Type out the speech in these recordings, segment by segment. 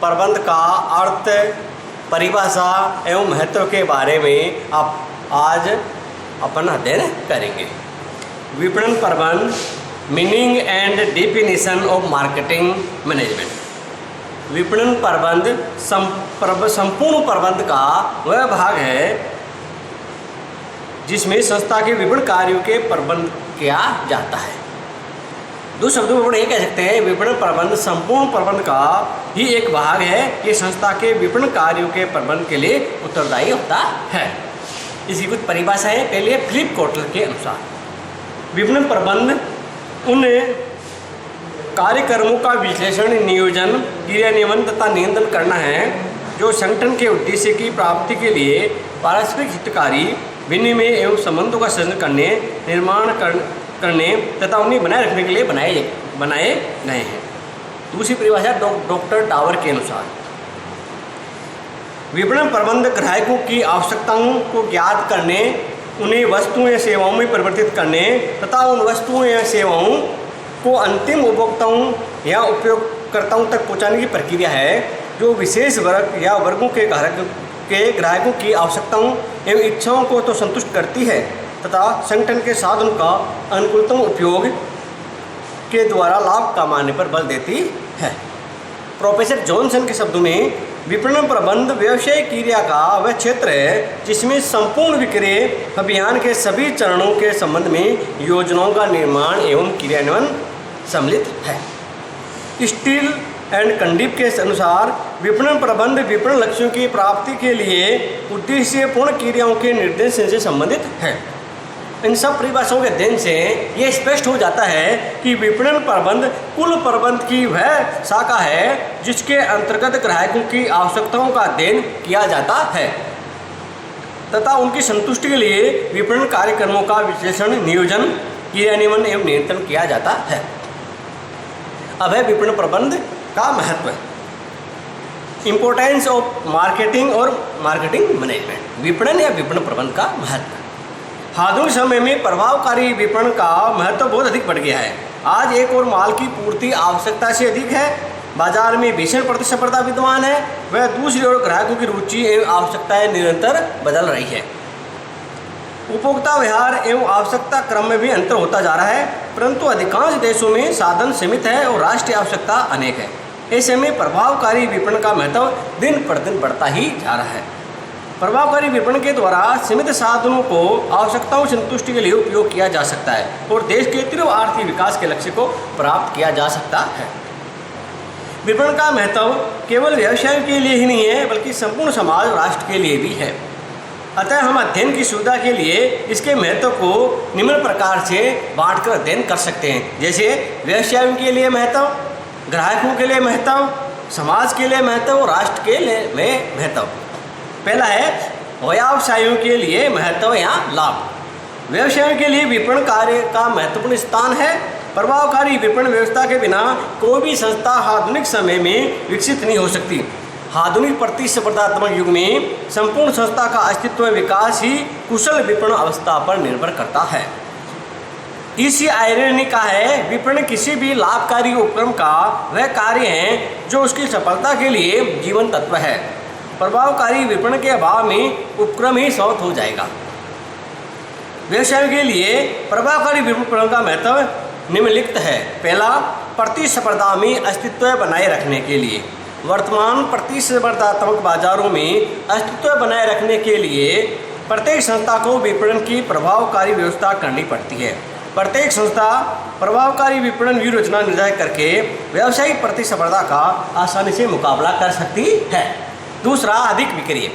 प्रबंध का अर्थ, परिभाषा एवं महत्व के बारे में आज अपन अध्ययन करेंगे। विपणन प्रबंध, meaning and definition of marketing management. विपणन प्रबंध संपूर्ण प्रबंध का वह भाग है जिसमें संस्था के विपणन कार्यों के प्रबंध किया जाता है। दो शब्दों में ये कह सकते हैं, विपणन प्रबंध संपूर्ण प्रबंध का ही एक भाग है। ये संस्था के विपणन कार्यों के प्रबंध के लिए उत्तरदायी होता है। इसकी कुछ परिभाषाएं पहले फिलिप कोटलर के अनुसार, विपणन प्रबंध उन कार्यक्रमों का विश्लेषण, नियोजन, क्रियान्वयन तथा नियंत्रण करना है जो संगठन के उद्देश्य की प्राप्ति के लिए पारस्परिक हितकारी विनिमय एवं संबंधों का सृजन करने, निर्माण करने तथा उन्हें बनाए रखने के लिए बनाए गए हैं। दूसरी परिभाषा डॉक्टर टावर के अनुसार, विपणन प्रबंध ग्राहकों की आवश्यकताओं को ज्ञात करने, उन्हें वस्तुओं या सेवाओं में परिवर्तित करने तथा उन वस्तुओं या सेवाओं को अंतिम उपभोक्ताओं या उपयोगकर्ताओं तक पहुंचाने की प्रक्रिया है जो विशेष वर्ग या वर्गों के ग्राहकों की आवश्यकताओं एवं इच्छाओं को तो संतुष्ट करती है तथा संगठन के साधनों का अनुकूलतम उपयोग के द्वारा लाभ कमाने पर बल देती है। प्रोफेसर जॉनसन के शब्दों में, विपणन प्रबंध व्यवसायिक क्रिया का वह क्षेत्र है जिसमें संपूर्ण विक्रय अभियान के सभी चरणों के संबंध में योजनाओं का निर्माण एवं क्रियान्वयन सम्मिलित है। स्टील एंड कंडीप के अनुसार, विपणन प्रबंध विपणन लक्ष्यों की प्राप्ति के लिए उद्देश्यपूर्ण क्रियाओं के निर्देशन से संबंधित है। इन सब परिभाषाओं के अध्ययन से ये स्पष्ट हो जाता है कि विपणन प्रबंध कुल प्रबंध की वह शाखा है जिसके अंतर्गत ग्राहकों की आवश्यकताओं का अध्ययन किया जाता है तथा उनकी संतुष्टि के लिए विपणन कार्यक्रमों का विश्लेषण, नियोजन, क्रियान्वयन एवं नियंत्रण किया जाता है। अब है विपणन प्रबंध का महत्व, इंपॉर्टेंस ऑफ मार्केटिंग और मार्केटिंग मैनेजमेंट। विपणन या विपणन प्रबंध का महत्व। आधुनिक समय में प्रभावकारी विपणन का महत्व बहुत अधिक बढ़ गया है। आज एक और माल की पूर्ति आवश्यकता से अधिक है, बाजार में भीषण प्रतिस्पर्धा विद्यमान है, वह दूसरी ओर ग्राहकों की रुचि एवं आवश्यकताएं निरंतर बदल रही है। उपभोक्ता व्यवहार एवं आवश्यकता क्रम में भी अंतर होता जा रहा है, परंतु अधिकांश देशों में साधन सीमित है और राष्ट्रीय आवश्यकता अनेक है। ऐसे में प्रभावकारी विपणन का महत्व दिन प्रतिदिन बढ़ता ही जा रहा है। प्रभावकारी विपणन के द्वारा सीमित साधनों को आवश्यकताओं संतुष्टि के लिए उपयोग किया जा सकता है और देश के तीव्र आर्थिक विकास के लक्ष्य को प्राप्त किया जा सकता है। विपणन का महत्व केवल व्यवसाय के लिए ही नहीं है बल्कि संपूर्ण समाज और राष्ट्र के लिए भी है। अतः हम अध्ययन की सुविधा के लिए इसके महत्व को निम्न प्रकार से बांटकर अध्ययन कर सकते हैं, जैसे व्यवसायों के लिए महत्व, ग्राहकों के लिए महत्व, समाज के लिए महत्व और राष्ट्र के लिए महत्व। पहला है व्यवसायों के लिए महत्व या लाभ। व्यवसायों के लिए विपणन कार्य का महत्वपूर्ण स्थान है। प्रभावकारी विपणन व्यवस्था के बिना कोई भी संस्था आधुनिक समय में विकसित नहीं हो सकती। आधुनिक प्रतिस्पर्धात्मक युग में संपूर्ण संस्था का अस्तित्व विकास ही कुशल विपणन अवस्था पर निर्भर करता है। इसी आयरनी का है, विपणन किसी भी लाभकारी उपक्रम का वह कार्य है जो उसकी सफलता के लिए जीवन तत्व है। प्रभावकारी विपणन के अभाव में उपक्रम ही समाप्त हो जाएगा। व्यवसाय के लिए प्रभावकारी विपणन का महत्व निम्नलिखित है। पहला, प्रतिस्पर्धा में अस्तित्व बनाए रखने के लिए। वर्तमान प्रतिस्पर्धात्मक बाजारों में अस्तित्व बनाए रखने के लिए प्रत्येक संस्था को विपणन की प्रभावकारी व्यवस्था करनी पड़ती है। प्रत्येक संस्था प्रभावकारी विपणन व्यूह रचना निर्धारित करके व्यावसायिक प्रतिस्पर्धा का आसानी से मुकाबला कर सकती है। दूसरा, अधिक विक्रय।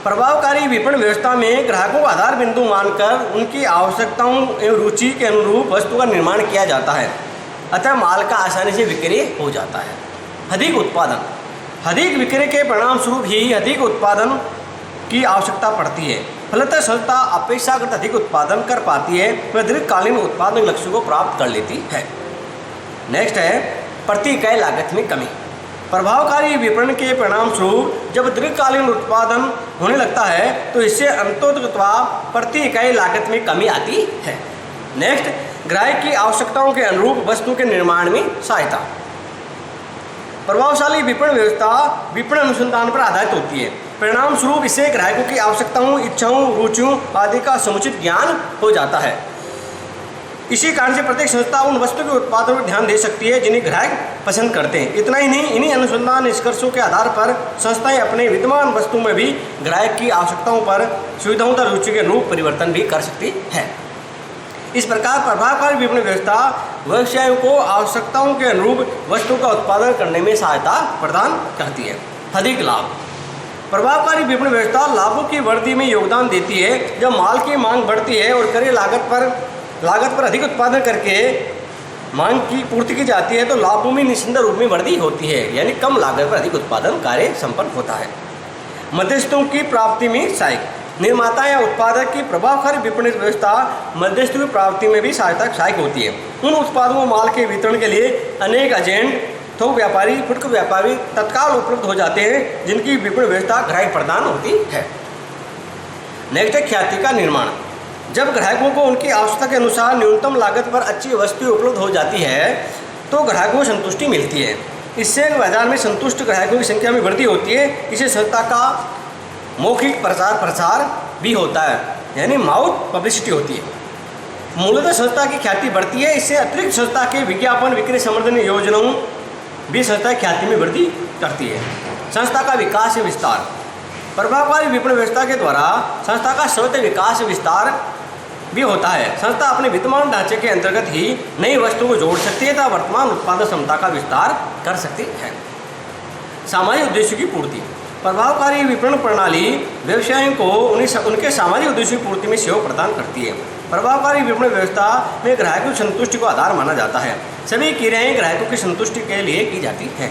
प्रभावकारी विपणन व्यवस्था में ग्राहकों को आधार बिंदु मानकर उनकी आवश्यकताओं एवं रुचि के अनुरूप वस्तु का निर्माण किया जाता है, अतः माल का आसानी से विक्रय हो जाता है। अधिक उत्पादन। अधिक विक्रय के परिणाम स्वरूप ही अधिक उत्पादन की आवश्यकता पड़ती है। फलतः संस्था अपेक्षाकृत अधिक उत्पादन कर पाती है, वह दीर्घकालीन उत्पादन लक्ष्य को प्राप्त कर लेती है। नेक्स्ट है प्रति इकाई लागत में कमी। प्रभावकारी विपणन के परिणाम स्वरूप जब दीर्घकालीन उत्पादन होने लगता है तो इससे अंततोगत्वा प्रति इकाई लागत में कमी आती है। नेक्स्ट, ग्राहक की आवश्यकताओं के अनुरूप वस्तु के निर्माण में सहायता। प्रभावशाली विपणन व्यवस्था विपणन अनुसंधान पर आधारित होती है। परिणाम स्वरूप इससे ग्राहकों की आवश्यकताओं, इच्छाओं, रुचियों आदि का समुचित ज्ञान हो जाता है। इसी कारण से प्रत्येक संस्था उन वस्तु के उत्पादों पर ध्यान दे सकती है जिन्हें ग्राहक पसंद करते हैं। इतना ही नहीं, इन्हीं अनुसंधान निष्कर्षों के आधार पर संस्थाएं अपने विद्यमान वस्तुओं में भी ग्राहक की आवश्यकताओं पर सुविधाओं तथा रुचि के अनुरूप परिवर्तन भी कर सकती है। इस प्रकार प्रभावकारी विपणन व्यवस्था व्यवसायों को आवश्यकताओं के अनुरूप वस्तु का उत्पादन करने में सहायता प्रदान करती है। अधिक लाभ। प्रभावकारी विपणन व्यवस्था लाभों की वृद्धि में योगदान देती है। जब माल की मांग बढ़ती है और क्रय लागत पर अधिक उत्पादन करके मांग की पूर्ति की जाती है तो लाभों में निश्चित रूप में वृद्धि होती है, यानी कम लागत पर अधिक उत्पादन कार्य संपन्न होता है। मध्यस्थों की प्राप्ति में सहायक। निर्माता या उत्पादक की प्रभावकारी विपणन व्यवस्था मध्यस्थों की प्राप्ति में भी सहायक होती है। उन उत्पादों माल के वितरण के लिए अनेक एजेंट, थोक व्यापारी, फुटकर व्यापारी तत्काल उपलब्ध हो जाते हैं, जिनकी विपणन व्यवस्था ग्राहक प्रदान होती है। नेक्स्ट है ख्याति का निर्माण। जब ग्राहकों को उनकी आवश्यकता के अनुसार न्यूनतम लागत पर अच्छी वस्तु उपलब्ध हो जाती है तो ग्राहकों को संतुष्टि मिलती है। इससे बाजार में संतुष्ट ग्राहकों की संख्या में वृद्धि होती है। इसे संस्था का मौखिक प्रसार भी होता है, यानी माउथ पब्लिसिटी होती है। मूलतः संस्था की ख्याति बढ़ती है। इससे अतिरिक्त संस्था के विज्ञापन, विक्रय संवर्धन योजनाओं भी संस्था की ख्याति में वृद्धि करती है। संस्था का विकास या विस्तार। प्रभावकारी विपणन व्यवस्था के द्वारा संस्था का स्वतः विकास विस्तार भी होता है। संस्था अपने विद्यमान ढांचे के अंतर्गत ही नई वस्तुओं को जोड़ सकती है तथा वर्तमान उत्पादन क्षमता का विस्तार कर सकती है। सामाजिक उद्देश्यों की पूर्ति। प्रभावकारी विपणन प्रणाली व्यवसायों को उनके सामाजिक उद्देश्यों की पूर्ति में सहयोग प्रदान करती है। प्रभावकारी विपणन व्यवस्था में ग्राहकों की संतुष्टि को आधार माना जाता है। सभी क्रियाएं ग्राहकों की संतुष्टि के लिए की जाती हैं।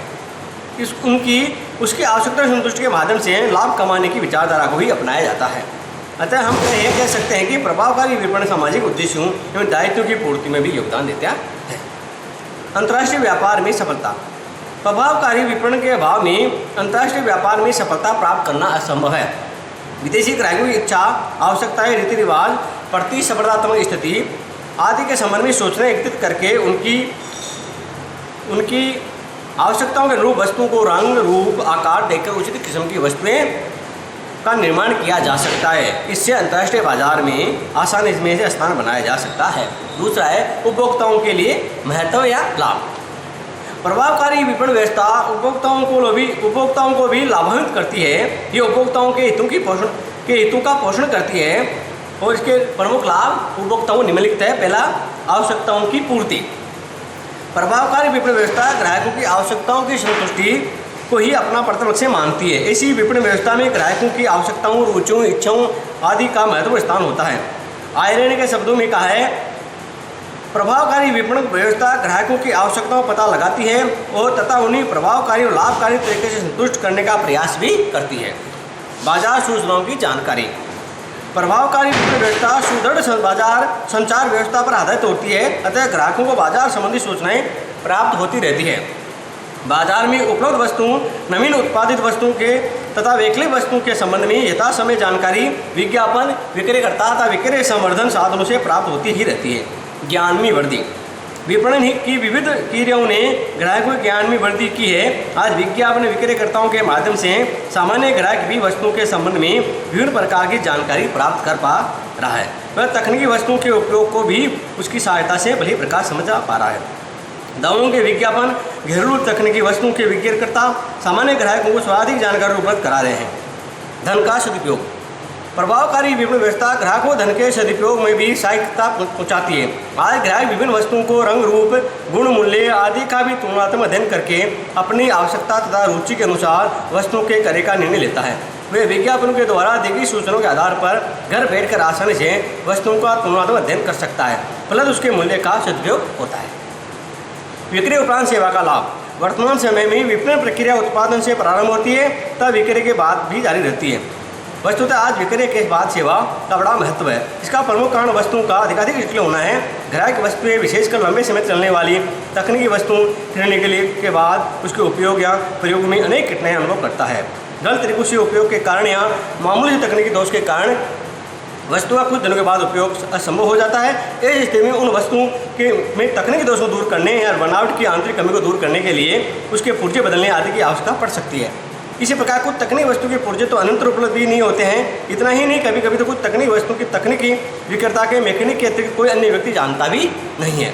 उसकी आवश्यकता संतुष्टि के माध्यम से लाभ कमाने की विचारधारा को ही अपनाया जाता है। अतः हम यह कह सकते हैं कि प्रभावकारी विपणन सामाजिक उद्देश्यों एवं दायित्वों की पूर्ति में भी योगदान देता है। अंतर्राष्ट्रीय व्यापार में सफलता। प्रभावकारी विपणन के अभाव में अंतर्राष्ट्रीय व्यापार में सफलता प्राप्त करना असंभव है। विदेशी ग्राहकों की इच्छा, आवश्यकताएं, रीति रिवाज, प्रतिस्पर्धात्मक स्थिति आदि के संबंध में सूचना एकत्रित करके उनकी आवश्यकताओं के अनुरूप वस्तुओं को रंग, रूप, आकार देकर उचित किस्म की वस्तुएं का निर्माण किया जा सकता है। इससे अंतर्राष्ट्रीय बाजार में आसानी से स्थान बनाया जा सकता है। दूसरा है उपभोक्ताओं के लिए महत्व या लाभ। प्रभावकारी विपणन व्यवस्था उपभोक्ताओं को भी लाभान्वित करती है। ये उपभोक्ताओं के हितों का पोषण करती है और इसके प्रमुख लाभ उपभोक्ताओं निम्नलिखित है। पहला, आवश्यकताओं की पूर्ति। प्रभावकारी विपणन व्यवस्था ग्राहकों की आवश्यकताओं की संतुष्टि को ही अपना प्रथम लक्ष्य मानती है। ऐसी विपणन व्यवस्था में ग्राहकों की आवश्यकताओं, रुचियों, इच्छाओं आदि का महत्वपूर्ण स्थान होता है। आयरन के शब्दों में कहा है, प्रभावकारी विपणन व्यवस्था ग्राहकों की आवश्यकताओं का पता लगाती है और तथा उन्हें प्रभावकारी और लाभकारी तरीके से संतुष्ट करने का प्रयास भी करती है। बाजार सूचनाओं की जानकारी। प्रभावकारी विपणन व्यवस्था सुदृढ़ बाजार संचार व्यवस्था पर आधारित होती है। अतः ग्राहकों को बाजार संबंधी सूचनाएं प्राप्त होती रहती है। बाजार में उपलब्ध वस्तुओं, नवीन उत्पादित वस्तुओं के तथा वैकल्पिक वस्तुओं के संबंध में यथासमय जानकारी विज्ञापन, विक्रयकर्ता तथा विक्रय संवर्धन साधनों से प्राप्त होती ही रहती है। ज्ञान में वृद्धि। विपणन की विविध क्रियाओं ने ग्राहकों के ज्ञान में वृद्धि की है। आज विज्ञापन, विक्रयकर्ताओं के माध्यम से सामान्य ग्राहक भी वस्तुओं के संबंध में विभिन्न प्रकार की जानकारी प्राप्त कर पा रहा है। वह तकनीकी वस्तुओं के उपयोग को भी उसकी सहायता से भली प्रकार समझ पा रहा है। दवाओं के विज्ञापन, घरेलू तकनीकी वस्तुओं के विक्रेता सामान्य ग्राहकों को सर्वाधिक जानकारी उपलब्ध करा रहे हैं। धन का सदुपयोग। प्रभावकारी विपणन व्यवस्था ग्राहकों को धन के सदुपयोग में भी सहायता पहुंचाती है। आज ग्राहक विभिन्न वस्तुओं को रंग, रूप, गुण, मूल्य आदि का भी तुलनात्मक अध्ययन करके अपनी आवश्यकता तथा रुचि के अनुसार वस्तुओं के क्रय का निर्णय लेता है। वे विज्ञापनों के द्वारा दी गई सूचनाओं के आधार पर घर बैठकर आसानी से वस्तुओं का तुलनात्मक अध्ययन कर सकता है, प्लस उसके मूल्य का सदुपयोग होता है। विक्रय उपरांत सेवा का लाभ। वर्तमान समय में विपणन प्रक्रिया उत्पादन से प्रारंभ होती है तब विक्रय के बाद भी जारी रहती है। वस्तुतः आज विक्रय के बाद सेवा का बड़ा महत्व है। इसका प्रमुख कारण वस्तुओं का अधिकाधिक विक्रय होना है। ग्राहक वस्तुएं, विशेषकर लंबे समय चलने वाली तकनीकी वस्तुओं खरीदने के बाद उसके उपयोग या प्रयोग में अनेक कठिनाइयां अनुभव करता है। गलत तरीकों से उपयोग के कारण या मामूली तकनीकी दोष के कारण वस्तु का कुछ दिनों के बाद उपयोग असंभव हो जाता है। इस स्थिति में उन वस्तुओं के में तकनीकी दोषों को दूर करने या बनावट की आंतरिक कमी को दूर करने के लिए उसके पुर्जे बदलने आदि की आवश्यकता पड़ सकती है। इसी प्रकार कुछ तकनीकी वस्तु के पुर्जे तो अनंतर उपलब्ध भी नहीं होते हैं। इतना ही नहीं, कभी कभी तो कुछ तकनीकी वस्तु की तकनीकी विक्रेता के मैकेनिक के अतिरिक्त कोई अन्य व्यक्ति जानता भी नहीं है।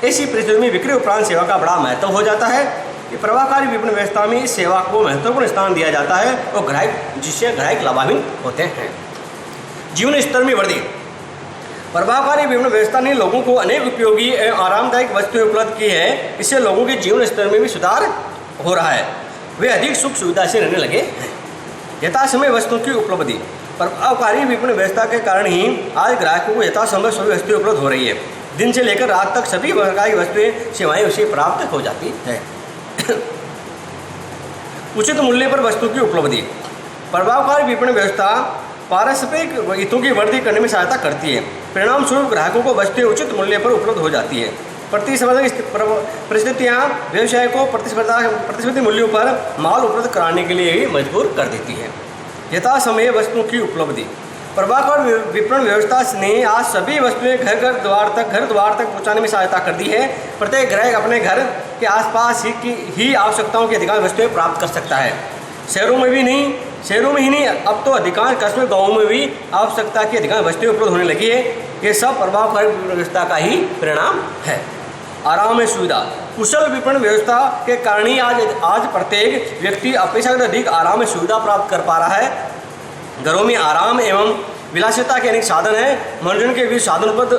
ऐसी परिस्थिति में विक्रय उपरांत सेवा का बड़ा महत्व हो जाता है। कि प्रभावकारी विपणन व्यवस्था में इस सेवा को महत्वपूर्ण स्थान दिया जाता है और ग्राहक जिससे ग्राहक लाभान्वित होते हैं। जीवन स्तर में वृद्धि। प्रभावकारी विपणन व्यवस्था ने लोगों को अनेक उपयोगी एवं आरामदायक वस्तुएं उपलब्ध की है। इससे लोगों के जीवन स्तर में भी सुधार हो रहा है। वे अधिक सुख सुविधा से रहने लगे हैं। यथासमय वस्तुओं की उपलब्धि। प्रभावकारी विपणन व्यवस्था के कारण ही आज ग्राहकों को यथासमय सभी वस्तुएं उपलब्ध हो रही है। दिन से लेकर रात तक सभी प्रकार की वस्तुएं सेवाएं उसे प्राप्त हो जाती है। उचित मूल्य पर वस्तु की उपलब्धि। प्रभावकारी विपणन व्यवस्था पारस्परिक हितों की वृद्धि करने में सहायता करती है। परिणाम स्वरूप ग्राहकों को वस्तुएं उचित मूल्य पर उपलब्ध हो जाती है। प्रतिस्पर्धा परिस्थितियाँ व्यवसाय को प्रतिस्पर्धी मूल्यों पर माल उपलब्ध कराने के लिए ही मजबूर कर देती है। यथासमय वस्तुओं की उपलब्धि। प्रभावकारी विपणन व्यवस्था ने आज सभी वस्तुएं घर द्वार तक पहुंचाने में सहायता कर दी है। प्रत्येक ग्राहक अपने घर के आसपास ही आवश्यकताओं की अधिकांश वस्तुएं प्राप्त कर सकता है। शहरों में ही नहीं, अब तो अधिकांश कस्बे गाँवों में भी आवश्यकता की अधिकांश वस्तुएं उपलब्ध होने लगी है। ये सब प्रभावकारी विपणन व्यवस्था का ही परिणाम है। आराम में सुविधा। कुशल विपणन व्यवस्था के कारण ही आज प्रत्येक व्यक्ति अपेक्षाकृत अधिक आराम में सुविधा प्राप्त कर पा रहा है। घरों में आराम एवं विलासिता के अनेक साधन हैं। मनोरंजन के विविध साधन उपलब्ध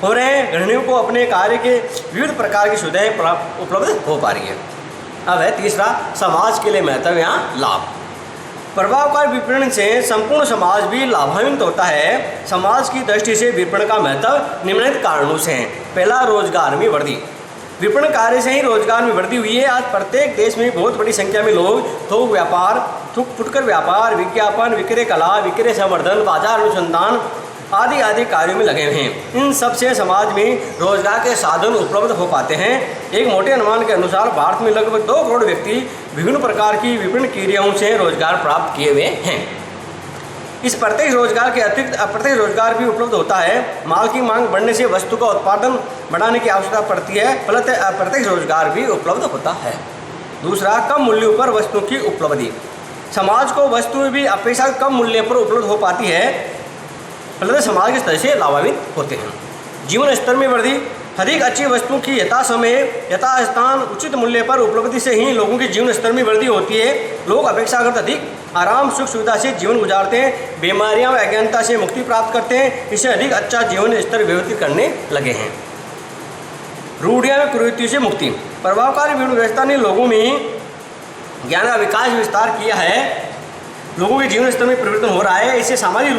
हो रहे हैं। गृहिणियों को अपने कार्य के विविध प्रकार की सुविधाएं उपलब्ध हो पा रही है। अब है तीसरा, समाज के लिए महत्व या लाभ। प्रभावकारी विपणन से संपूर्ण समाज भी लाभान्वित होता है। समाज की दृष्टि से विपणन का महत्व निम्नलिखित कारणों से है। पहला, रोजगार में वृद्धि। विपणन कार्य से ही रोजगार में वृद्धि हुई है। आज प्रत्येक देश में बहुत बड़ी संख्या में लोग थोक व्यापार, फुटकर व्यापार, विज्ञापन, विक्रय कला, विक्रय संवर्धन, बाजार अनुसंधान आदि कार्यों में लगे हुए हैं। इन सब से समाज में रोजगार के साधन उपलब्ध हो पाते हैं। एक मोटे अनुमान के अनुसार भारत में लगभग 2 करोड़ व्यक्ति विभिन्न प्रकार की विपणन क्रियाओं से रोजगार प्राप्त किए हुए हैं। इस प्रत्येक रोजगार के अतिरिक्त अप्रत्यक्ष रोजगार भी उपलब्ध होता है। माल की मांग बढ़ने से वस्तु का उत्पादन बढ़ाने की आवश्यकता पड़ती है, फलतः अप्रत्यक्ष रोजगार भी उपलब्ध होता है। दूसरा, कम मूल्यों पर वस्तु की उपलब्धि। समाज को वस्तुएं भी अपेक्षाकृत कम मूल्य पर उपलब्ध हो पाती है, फलतः समाज के स्तर से लाभान्वित होते हैं। जीवन स्तर में वृद्धि। अधिक अच्छी वस्तुओं की यथासमय यथास्थान उचित मूल्य पर उपलब्धि से ही लोगों के जीवन स्तर में वृद्धि होती है। लोग अपेक्षाकृत अधिक आराम सुख सुविधा से जीवन गुजारते हैं, बीमारियां व अज्ञानता से मुक्ति प्राप्त करते हैं। इससे अधिक अच्छा जीवन स्तर व्यतीत करने लगे हैं। रूढ़ियां व कुरीतियों से मुक्ति। प्रभावकारी विपणन व्यवस्था ने लोगों में ज्ञान का विकास विस्तार किया है। लोगों के जीवन स्तर में परिवर्तन हो रहा है। इससे सामाजिक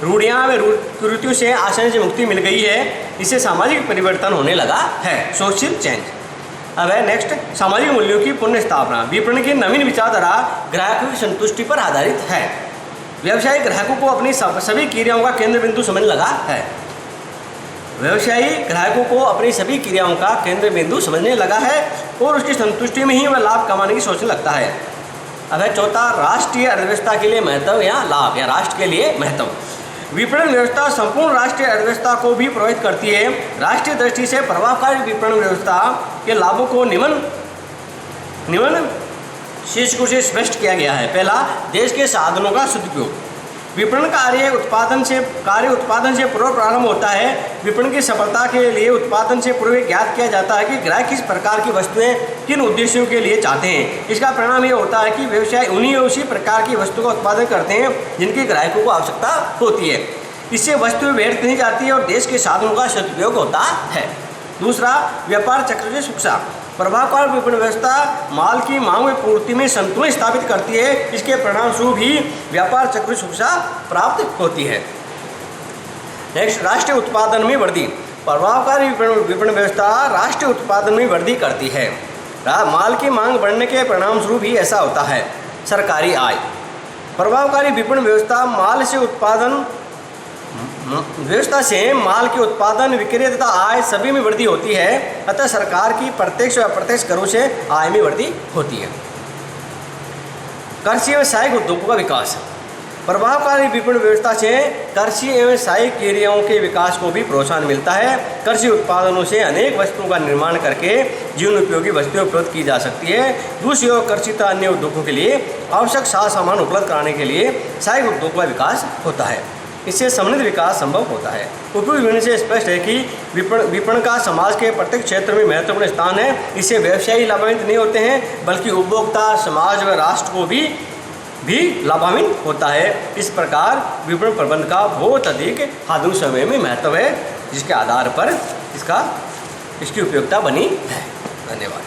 रूढ़ियाँ व कुरीतियों से आसानी से मुक्ति मिल गई है। इससे सामाजिक परिवर्तन होने लगा है, सोशल चेंज। अब है नेक्स्ट, सामाजिक मूल्यों की पुनः स्थापना। विपणन की नवीन विचारधारा ग्राहकों की संतुष्टि पर आधारित है। व्यवसायी ग्राहकों को अपनी सभी क्रियाओं का केंद्र बिंदु समझने लगा है। व्यवसायी ग्राहकों को अपनी सभी क्रियाओं का केंद्र बिंदु समझने लगा है और उसकी संतुष्टि में ही वह लाभ कमाने की सोचने लगता है। अब है चौथा, राष्ट्रीय अर्थव्यवस्था के लिए महत्व या लाभ या राष्ट्र के लिए महत्व। विपणन व्यवस्था संपूर्ण राष्ट्रीय अर्थव्यवस्था को भी प्रभावित करती है। राष्ट्रीय दृष्टि से प्रभावकारी विपणन व्यवस्था के लाभों को निम्न शीर्षकों से स्पष्ट किया गया है। पहला, देश के साधनों का सदुपयोग। विपणन कार्य उत्पादन से पूर्व प्रारंभ होता है। विपणन की सफलता के लिए उत्पादन से पूर्व ज्ञात किया जाता है कि ग्राहक किस प्रकार की वस्तुएं किन उद्देश्यों के लिए चाहते हैं। इसका परिणाम ये होता है कि व्यवसाय उसी प्रकार की वस्तु का उत्पादन करते हैं जिनकी ग्राहकों को आवश्यकता होती है। इससे वस्तुएं व्यर्थ नहीं जाती है और देश के साधनों का सदुपयोग होता है। दूसरा, व्यापार चक्र से सुरक्षा। प्रभावकारी विपणन व्यवस्था माल की मांग व पूर्ति में संतुलन स्थापित करती है। इसके परिणाम स्वरूप ही व्यापार चक्र की सुरक्षा प्राप्त होती है। नेक्स्ट, राष्ट्रीय उत्पादन में वृद्धि। प्रभावकारी विपणन व्यवस्था राष्ट्रीय उत्पादन में वृद्धि करती है। माल की मांग बढ़ने के परिणाम स्वरूप ही ऐसा होता है। सरकारी आय। प्रभावकारी विपणन व्यवस्था से माल के उत्पादन, विक्रय तथा आय सभी में वृद्धि होती है। अतः सरकार की प्रत्यक्ष व अप्रत्यक्ष करों से आय में वृद्धि होती है। कृषि एवं सहायक उद्योगों का विकास। प्रभावकारी विपणन व्यवस्था से कृषि एवं सहायक क्रियाओं के विकास को भी प्रोत्साहन मिलता है। कृषि उत्पादनों से अनेक वस्तुओं का निर्माण करके जीवन उपयोगी वस्तुएं उपलब्ध की जा सकती है। दूसरी ओर कृषि तथा अन्य उद्योगों के लिए आवश्यक साज सामान उपलब्ध कराने के लिए सहायक उद्योग का विकास होता है। इससे समृद्ध विकास संभव होता है। उपयुक्त विवरण से स्पष्ट है कि विपणन का समाज के प्रत्येक क्षेत्र में महत्वपूर्ण स्थान है। इससे व्यवसायी लाभान्वित नहीं होते हैं बल्कि उपभोक्ता, समाज व राष्ट्र को भी लाभान्वित होता है। इस प्रकार विपणन प्रबंधन का बहुत अधिक आधुनिक समय में महत्व है, जिसके आधार पर इसकी उपयोगिता बनी है। धन्यवाद।